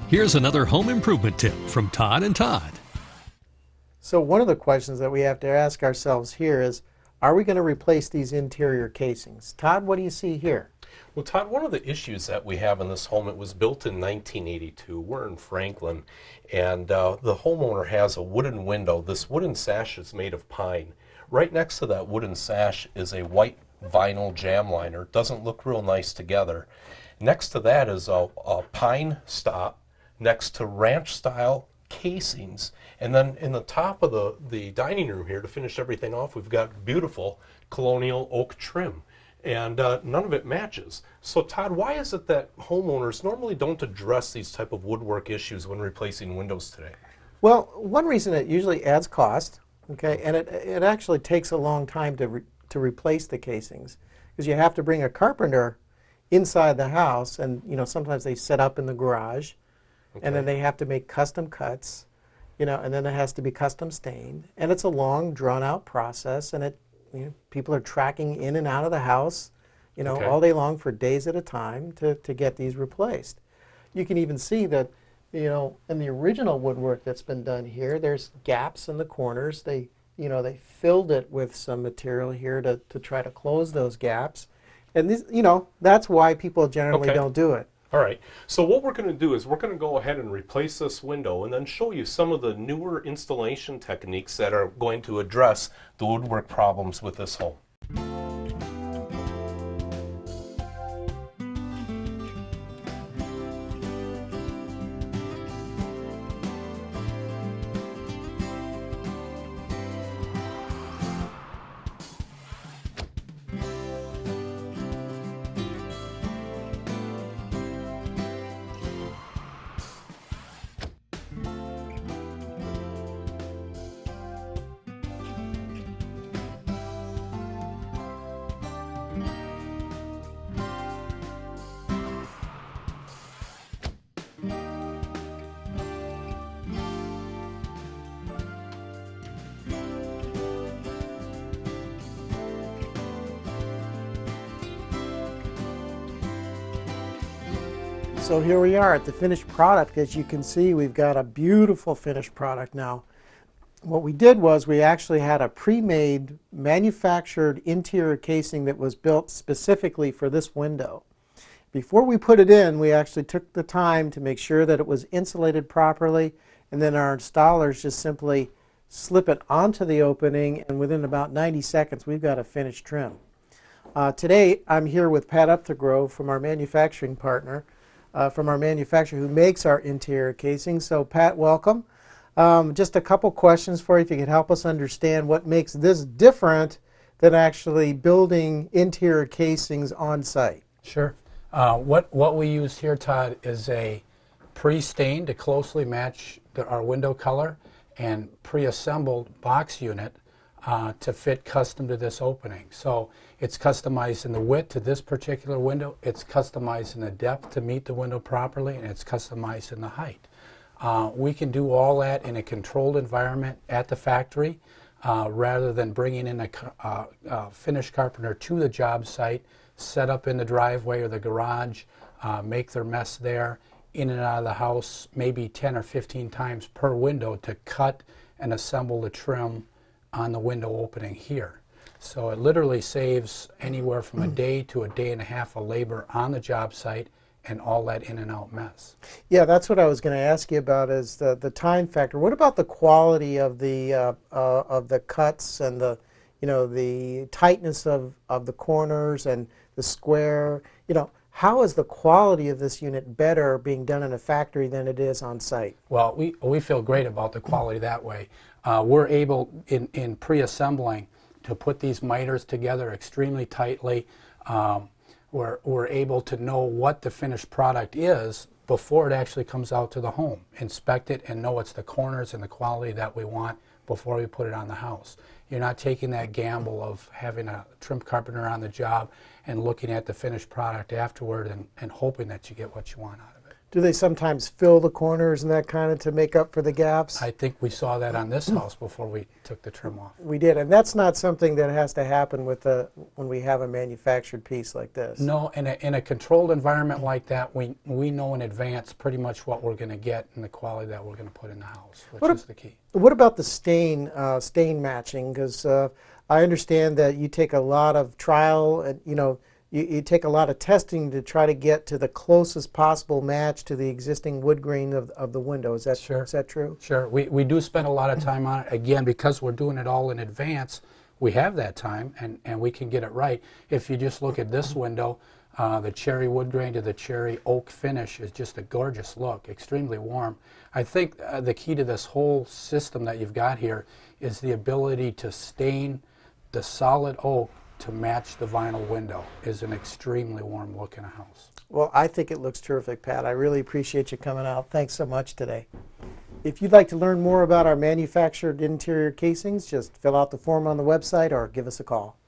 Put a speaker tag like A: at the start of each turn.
A: Here's another home improvement tip from Tod and Todd.
B: So one of the questions that we have to ask ourselves here is, are we going to replace these interior casings? Todd, what do you see here?
C: Well, Todd, one of the issues that we have in this home, it was built in 1982. We're in Franklin, and the homeowner has a wooden window. This wooden sash is made of pine. Right next to that wooden sash is a white vinyl jam liner. Doesn't look real nice together. Next to that is a pine stop next to ranch-style casings. And then in the top of the dining room here, to finish everything off, we've got beautiful colonial oak trim. And none of it matches. So Todd, why is it that homeowners normally don't address these type of woodwork issues when replacing windows today?
B: Well, one reason, it usually adds cost, okay, and it actually takes a long time to replace the casings, because you have to bring a carpenter inside the house, and sometimes they set up in the garage, okay, and then they have to make custom cuts, and then it has to be custom stained, and it's a long, drawn-out process, and people are tracking in and out of the house,
C: Okay.
B: all day long for days at a time to get these replaced. You can even see that, in the original woodwork that's been done here, there's gaps in the corners. They filled it with some material here to try to close those gaps. And this, that's why people generally
C: Okay.
B: don't do it.
C: All right, so what we're going to do is we're going to go ahead and replace this window and then show you some of the newer installation techniques that are going to address the woodwork problems with this home.
B: So here we are at the finished product. As you can see, we've got a beautiful finished product now. What we did was we actually had a pre-made manufactured interior casing that was built specifically for this window. Before we put it in, we actually took the time to make sure that it was insulated properly, and then our installers just simply slip it onto the opening, and within about 90 seconds we've got a finished trim. Today I'm here with Pat Upthegrove from our manufacturing partner, from our manufacturer who makes our interior casing. So Pat, welcome. Just a couple questions for you, if you could help us understand what makes this different than actually building interior casings on site.
D: Sure. What we use here, Todd, is a pre-stained to closely match our window color and pre-assembled box unit to fit custom to this opening. So it's customized in the width to this particular window, it's customized in the depth to meet the window properly, and it's customized in the height. We can do all that in a controlled environment at the factory rather than bringing in a finished carpenter to the job site, set up in the driveway or the garage, make their mess there, in and out of the house maybe 10 or 15 times per window to cut and assemble the trim on the window opening here. So it literally saves anywhere from a day to a day and a half of labor on the job site and all that in and out mess.
B: Yeah, that's what I was going to ask you about, is the time factor. What about the quality of the cuts and the tightness of the corners and the square? How is the quality of this unit better being done in a factory than it is on site?
D: Well, we feel great about the quality that way. We're able in pre-assembling to put these miters together extremely tightly. We're able to know what the finished product is before it actually comes out to the home. Inspect it and know it's the corners and the quality that we want before we put it on the house. You're not taking that gamble of having a trim carpenter on the job and looking at the finished product afterward and hoping that you get what you want out of it.
B: Do they sometimes fill the corners and that kind of to make up for the gaps?
D: I think we saw that on this house before we took the trim off.
B: We did, and that's not something that has to happen with when we have a manufactured piece like this.
D: No, in a controlled environment like that, we know in advance pretty much what we're going to get and the quality that we're going to put in the house, which is the key.
B: What about the stain matching? Because I understand that you take a lot of trial and you take a lot of testing to try to get to the closest possible match to the existing wood grain of the window. Is that
D: Sure.
B: Is that true?
D: Sure. We do spend a lot of time on it. Again, because we're doing it all in advance, we have that time and we can get it right. If you just look at this window, the cherry wood grain to the cherry oak finish is just a gorgeous look, extremely warm. I think the key to this whole system that you've got here is the ability to stain the solid oak to match the vinyl window. Is an extremely warm look in a house.
B: Well, I think it looks terrific, Pat. I really appreciate you coming out. Thanks so much today. If you'd like to learn more about our manufactured interior casings, just fill out the form on the website or give us a call.